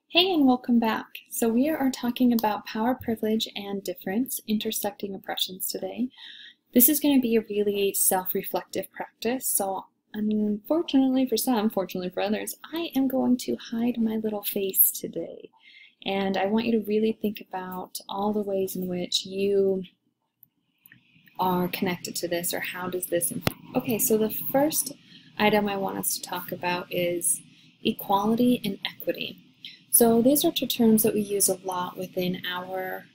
Hey, and welcome back. So we are talking about power, privilege, and difference, intersecting oppressions today. This is going to be a really self-reflective practice. So unfortunately for some, fortunately for others, I am going to hide my little face today. And I want you to really think about all the ways in which you are connected to this, or how does this impact. Okay, so the first item I want us to talk about is equality and equity. So these are two terms that we use a lot within our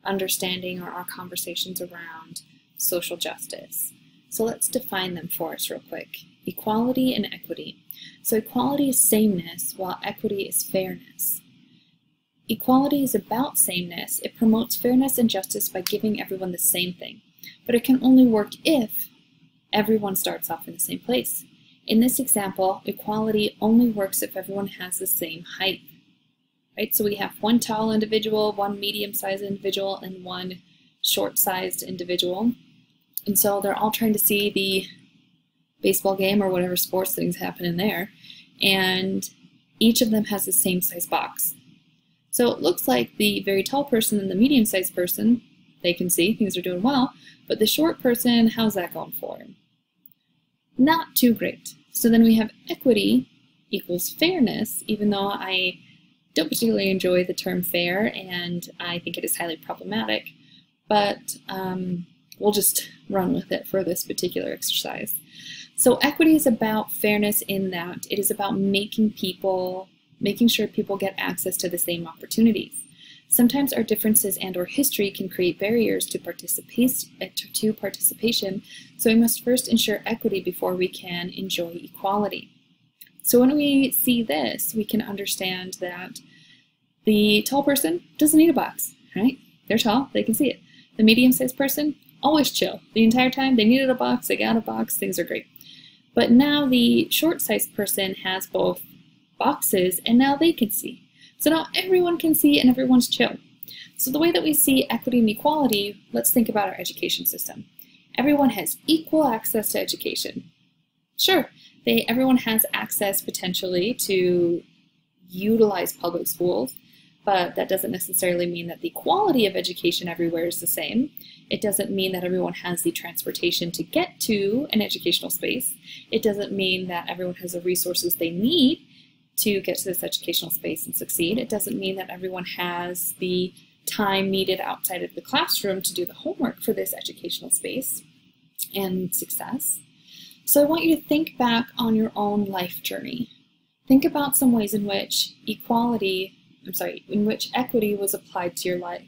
understanding or our conversations around social justice. So let's define them for us real quick. Equality and equity. So equality is sameness, while equity is fairness. Equality is about sameness. It promotes fairness and justice by giving everyone the same thing. But it can only work if everyone starts off in the same place. In this example, equality only works if everyone has the same height. Right? So we have one tall individual, one medium-sized individual, and one short-sized individual. And so they're all trying to see the baseball game or whatever sports things happen in there. And each of them has the same size box. So it looks like the very tall person and the medium-sized person, they can see things are doing well, but the short person, how's that going for him? Not too great. So then we have equity equals fairness, even though I don't particularly enjoy the term fair, and I think it is highly problematic, but we'll just run with it for this particular exercise. So equity is about fairness in that it is about making sure people get access to the same opportunities. Sometimes our differences and or history can create barriers to participation, so we must first ensure equity before we can enjoy equality. So when we see this, we can understand that the tall person doesn't need a box, right? They're tall, they can see it. The medium-sized person, always chill. The entire time they needed a box, they got a box, things are great. But now the short-sized person has both boxes, and now they can see. So now everyone can see and everyone's chill. So the way that we see equity and equality, let's think about our education system. Everyone has equal access to education. Sure, everyone has access potentially to utilize public schools, but that doesn't necessarily mean that the quality of education everywhere is the same. It doesn't mean that everyone has the transportation to get to an educational space. It doesn't mean that everyone has the resources they need to get to this educational space and succeed. It doesn't mean that everyone has the time needed outside of the classroom to do the homework for this educational space and success. So I want you to think back on your own life journey. Think about some ways in which equity was applied to your life,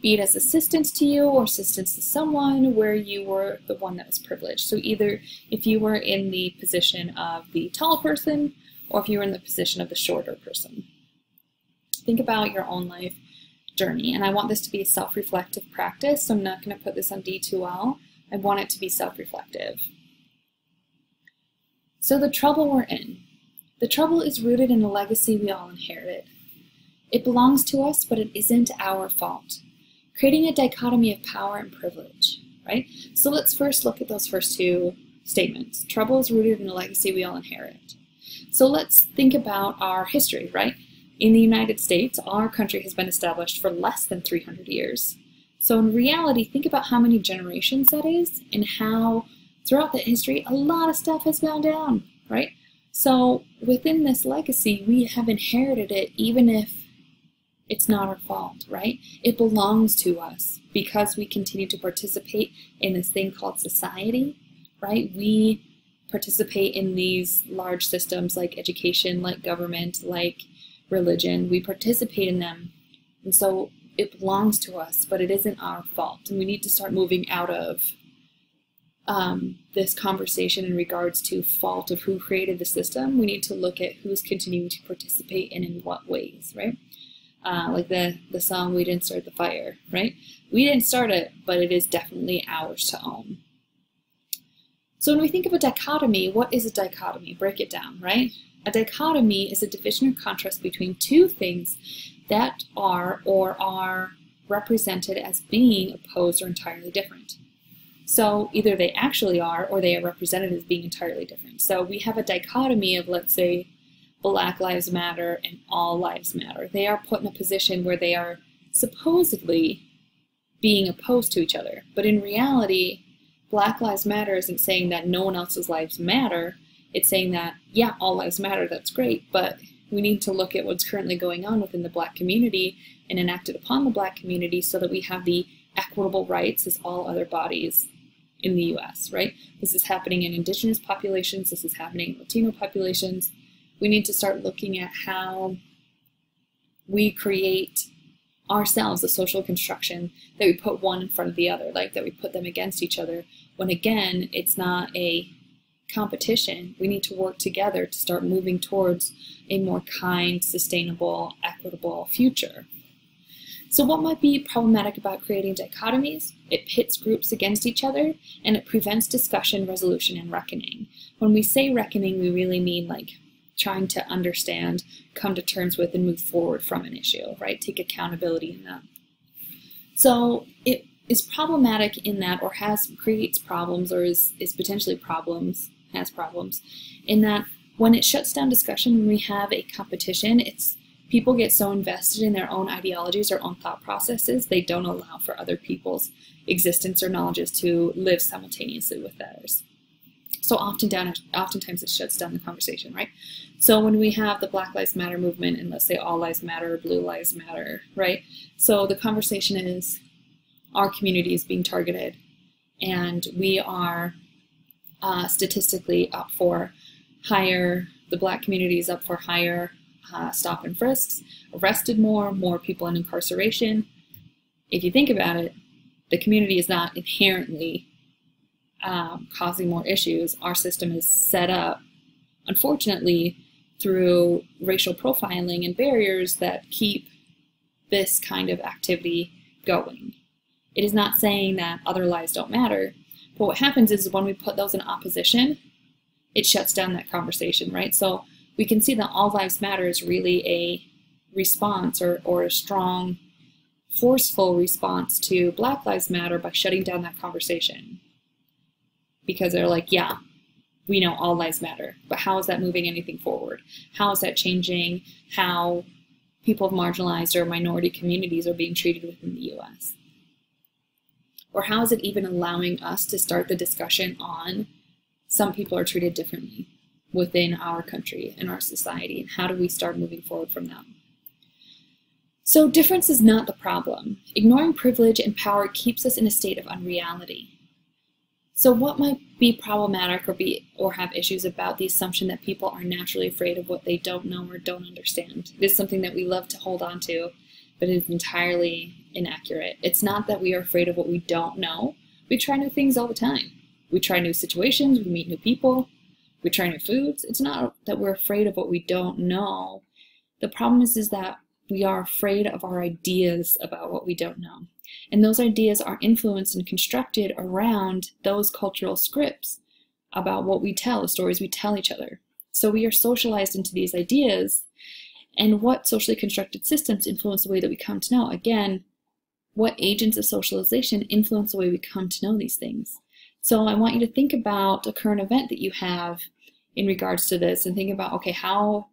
be it as assistance to you or assistance to someone where you were the one that was privileged. So either if you were in the position of the tall person or if you were in the position of the shorter person. Think about your own life journey, and I want this to be a self-reflective practice, so I'm not going to put this on D2L. I want it to be self-reflective. So the trouble we're in. The trouble is rooted in a legacy we all inherited. It belongs to us, but it isn't our fault. Creating a dichotomy of power and privilege, right? So let's first look at those first two statements. Trouble is rooted in a legacy we all inherit. So let's think about our history, right? In the United States, our country has been established for less than 300 years. So in reality, think about how many generations that is and how throughout that history, a lot of stuff has gone down, right? So within this legacy, we have inherited it even if it's not our fault, right? It belongs to us because we continue to participate in this thing called society, right? We participate in these large systems like education, like government, like religion. We participate in them. And so it belongs to us, but it isn't our fault. And we need to start moving out of this conversation in regards to fault of who created the system. We need to look at who's continuing to participate and in what ways, right? Like the song, "We Didn't Start the Fire," right? We didn't start it, but it is definitely ours to own. So when we think of a dichotomy, what is a dichotomy? Break it down, right? A dichotomy is a division or contrast between two things that are or are represented as being opposed or entirely different. So either they actually are or they are represented as being entirely different. So we have a dichotomy of, let's say, Black Lives Matter and All Lives Matter. They are put in a position where they are supposedly being opposed to each other. But in reality, Black Lives Matter isn't saying that no one else's lives matter. It's saying that, yeah, all lives matter, that's great, but we need to look at what's currently going on within the Black community and enact it upon the Black community so that we have the equitable rights as all other bodies in the US, right? This is happening in Indigenous populations, this is happening in Latino populations. We need to start looking at how we create ourselves a social construction that we put one in front of the other, like that we put them against each other, when again, it's not a competition. We need to work together to start moving towards a more kind, sustainable, equitable future. So what might be problematic about creating dichotomies? It pits groups against each other, and it prevents discussion, resolution, and reckoning. When we say reckoning, we really mean like trying to understand, come to terms with, and move forward from an issue, right? Take accountability in that. So it is problematic in that, or creates problems, or is potentially has problems, in that when it shuts down discussion, when we have a competition, people get so invested in their own ideologies or own thought processes, they don't allow for other people's existence or knowledges to live simultaneously with theirs. So oftentimes it shuts down the conversation, right? So when we have the Black Lives Matter movement, and let's say All Lives Matter or Blue Lives Matter, right? So the conversation is our community is being targeted, and we are statistically up for higher, the Black community is up for higher stop and frisks, arrested more people in incarceration. If you think about it, the community is not inherently causing more issues. Our system is set up, unfortunately, through racial profiling and barriers that keep this kind of activity going. It is not saying that other lives don't matter, but what happens is when we put those in opposition, it shuts down that conversation, right? So we can see that All Lives Matter is really a response or a strong, forceful response to Black Lives Matter by shutting down that conversation. Because they're like, yeah, we know all lives matter, but how is that moving anything forward? How is that changing how people of marginalized or minority communities are being treated within the US? Or how is it even allowing us to start the discussion on some people are treated differently within our country and our society, and how do we start moving forward from that? So difference is not the problem. Ignoring privilege and power keeps us in a state of unreality. So what might be problematic or have issues about the assumption that people are naturally afraid of what they don't know or don't understand? It is something that we love to hold on to, but it is entirely inaccurate. It's not that we are afraid of what we don't know. We try new things all the time. We try new situations, we meet new people, we try new foods. It's not that we're afraid of what we don't know. The problem is that we are afraid of our ideas about what we don't know. And those ideas are influenced and constructed around those cultural scripts about what we tell, the stories we tell each other. So we are socialized into these ideas, and what socially constructed systems influence the way that we come to know. Again, what agents of socialization influence the way we come to know these things. So I want you to think about a current event that you have in regards to this, and think about, okay, how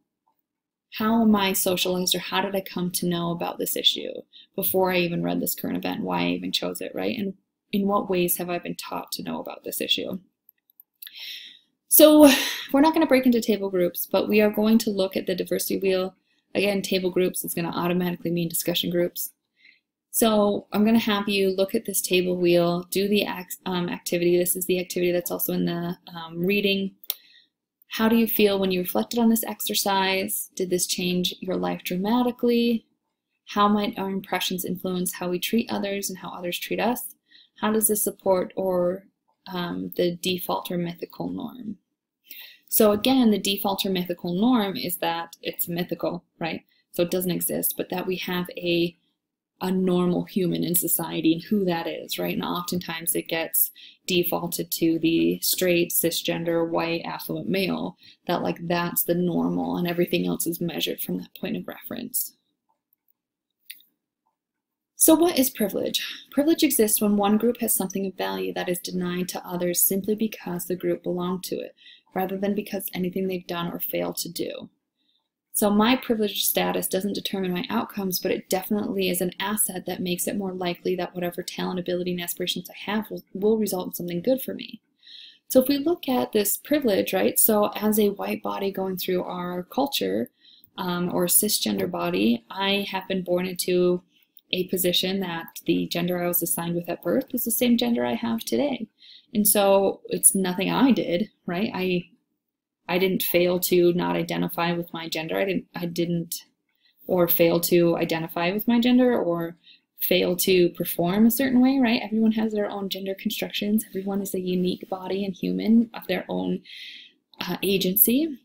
am I socialized, or how did I come to know about this issue before I even read this current event, why I even chose it, right? And in what ways have I been taught to know about this issue? So we're not going to break into table groups, but we are going to look at the diversity wheel. Again, table groups is going to automatically mean discussion groups. So I'm going to have you look at this table wheel, do the activity. This is the activity that's also in the reading. How do you feel when you reflected on this exercise? Did this change your life dramatically? How might our impressions influence how we treat others and how others treat us? How does this support the default or mythical norm? So again, the default or mythical norm is that it's mythical, right? So it doesn't exist, but that we have a normal human in society and who that is, right? And oftentimes it gets defaulted to the straight, cisgender, white, affluent male, that like that's the normal and everything else is measured from that point of reference. So what is privilege? Privilege exists when one group has something of value that is denied to others simply because the group belonged to it, rather than because anything they've done or failed to do. So my privileged status doesn't determine my outcomes, but it definitely is an asset that makes it more likely that whatever talent, ability, and aspirations I have will result in something good for me. So if we look at this privilege, right, so as a white body going through our culture, or a cisgender body, I have been born into a position that the gender I was assigned with at birth is the same gender I have today. And so it's nothing I did, right? I didn't fail to not identify with my gender. I didn't or fail to identify with my gender or fail to perform a certain way, right? Everyone has their own gender constructions. Everyone is a unique body and human of their own agency.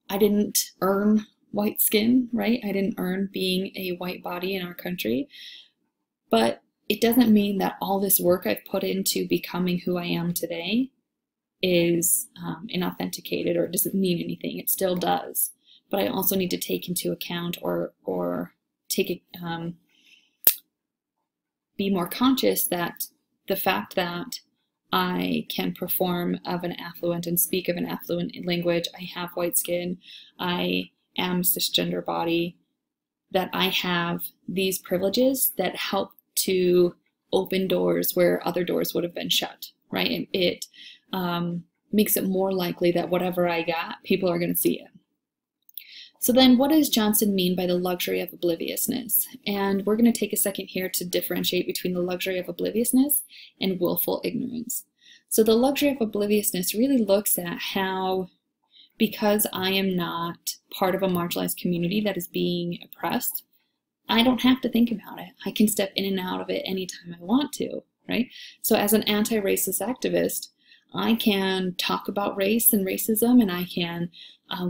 I didn't earn white skin, right? I didn't earn being a white body in our country. But it doesn't mean that all this work I've put into becoming who I am today is inauthenticated or doesn't mean anything. It still does. But I also need to take into account or take be more conscious that the fact that I can perform of an affluent and speak of an affluent language, I have white skin, I am cisgender body, that I have these privileges that help to open doors where other doors would have been shut, right? And it makes it more likely that whatever I got, people are going to see it. So then what does Johnson mean by the luxury of obliviousness? And we're going to take a second here to differentiate between the luxury of obliviousness and willful ignorance. So the luxury of obliviousness really looks at how, because I am not part of a marginalized community that is being oppressed, I don't have to think about it. I can step in and out of it anytime I want to, right? So as an anti-racist activist, I can talk about race and racism, and I can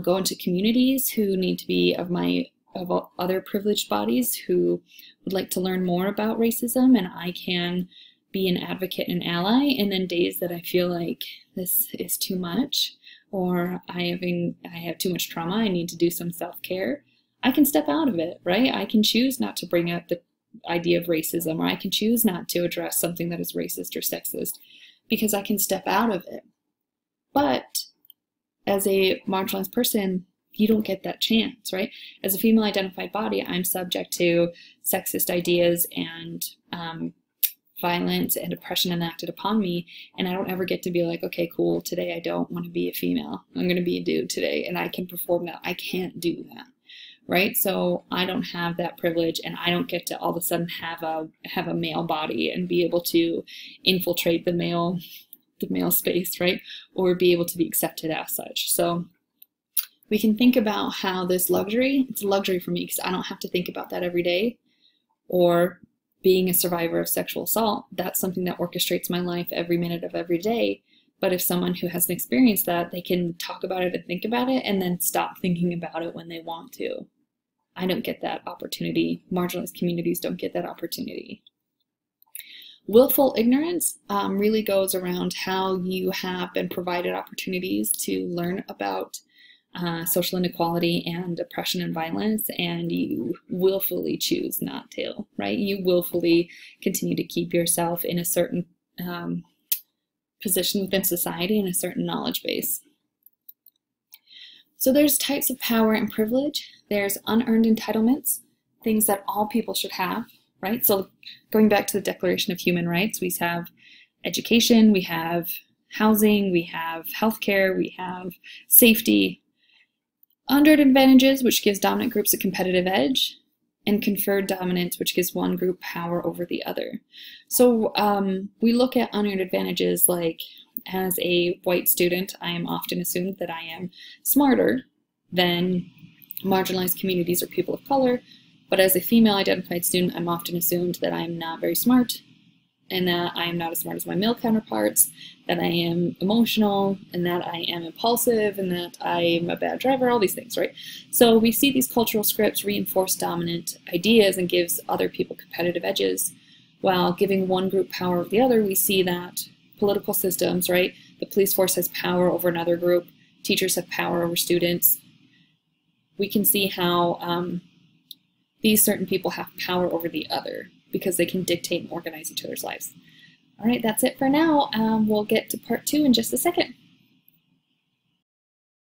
go into communities who need to be of other privileged bodies who would like to learn more about racism, and I can be an advocate and ally. And then days that I feel like this is too much, or I have too much trauma, I need to do some self-care, I can step out of it, right? I can choose not to bring up the idea of racism, or I can choose not to address something that is racist or sexist, because I can step out of it. But as a marginalized person, you don't get that chance, right? As a female identified body, I'm subject to sexist ideas and violence and oppression enacted upon me, and I don't ever get to be like, okay, cool, today I don't want to be a female. I'm going to be a dude today, and I can perform that. I can't do that, right? So I don't have that privilege, and I don't get to all of a sudden have a male body and be able to infiltrate the male space, right? Or be able to be accepted as such. So we can think about how this luxury, it's a luxury for me because I don't have to think about that every day. Or being a survivor of sexual assault, that's something that orchestrates my life every minute of every day. But if someone who hasn't experienced that, they can talk about it and think about it and then stop thinking about it when they want to. I don't get that opportunity. Marginalized communities don't get that opportunity. Willful ignorance really goes around how you have been provided opportunities to learn about social inequality and oppression and violence, and you willfully choose not to, right? You willfully continue to keep yourself in a certain position within society and a certain knowledge base. So there's types of power and privilege. There's unearned entitlements, things that all people should have, right? So going back to the Declaration of Human Rights, we have education, we have housing, we have healthcare, we have safety. Unearned advantages, which gives dominant groups a competitive edge, and conferred dominance, which gives one group power over the other. So we look at unearned advantages like, as a white student, I am often assumed that I am smarter than marginalized communities or people of color, but as a female identified student, I'm often assumed that I'm not very smart, and that I am not as smart as my male counterparts, that I am emotional, and that I am impulsive, and that I am a bad driver, all these things, right? So we see these cultural scripts reinforce dominant ideas and gives other people competitive edges, while giving one group power over the other, we see that political systems, right? The police force has power over another group, teachers have power over students. We can see how these certain people have power over the other because they can dictate and organize each other's lives. All right, that's it for now. We'll get to part 2 in just a second.